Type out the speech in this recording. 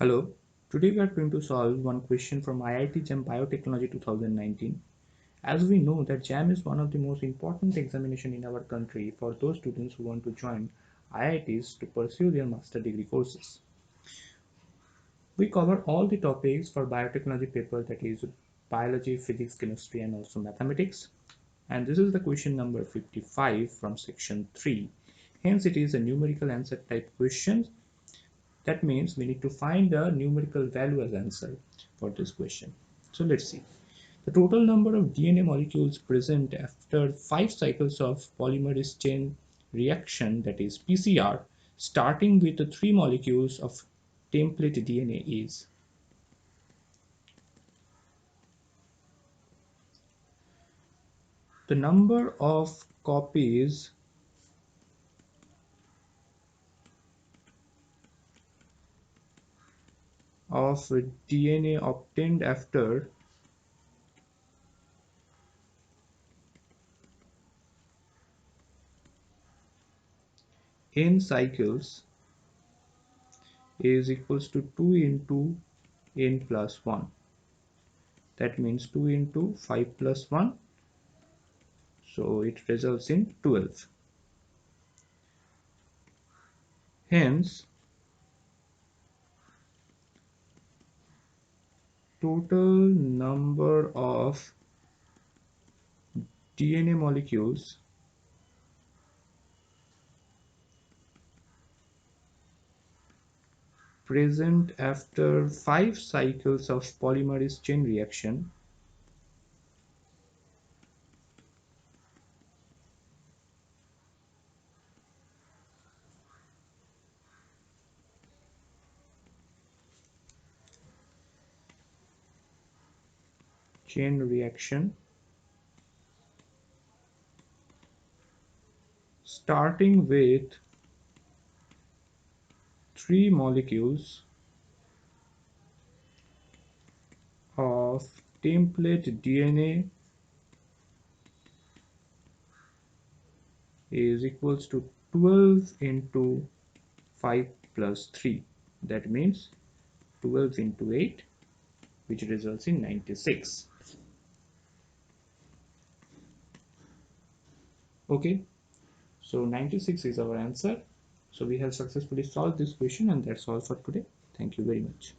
Hello, today we are going to solve one question from IIT JAM Biotechnology 2019. As we know that JAM is one of the most important examination in our country for those students who want to join IITs to pursue their master degree courses. We cover all the topics for biotechnology paper, that is biology, physics, chemistry and also mathematics. And this is the question number 55 from section 3. Hence it is a numerical answer type question. That means we need to find a numerical value as answer for this question. So let's see. The total number of DNA molecules present after 5 cycles of polymerase chain reaction, that is PCR, starting with the 3 molecules of template DNA is. The number of copies of DNA obtained after n cycles is equals to 2 into n plus 1. That means 2 into 5 plus 1. So it results in 12. Hence, total number of DNA molecules present after 5 cycles of polymerase chain reaction starting with 3 molecules of template DNA is equals to 12 into 5 plus 3. That means 12 into 8, which results in 96. Okay, so 96 is our answer. So we have successfully solved this question, and that's all for today. Thank you very much.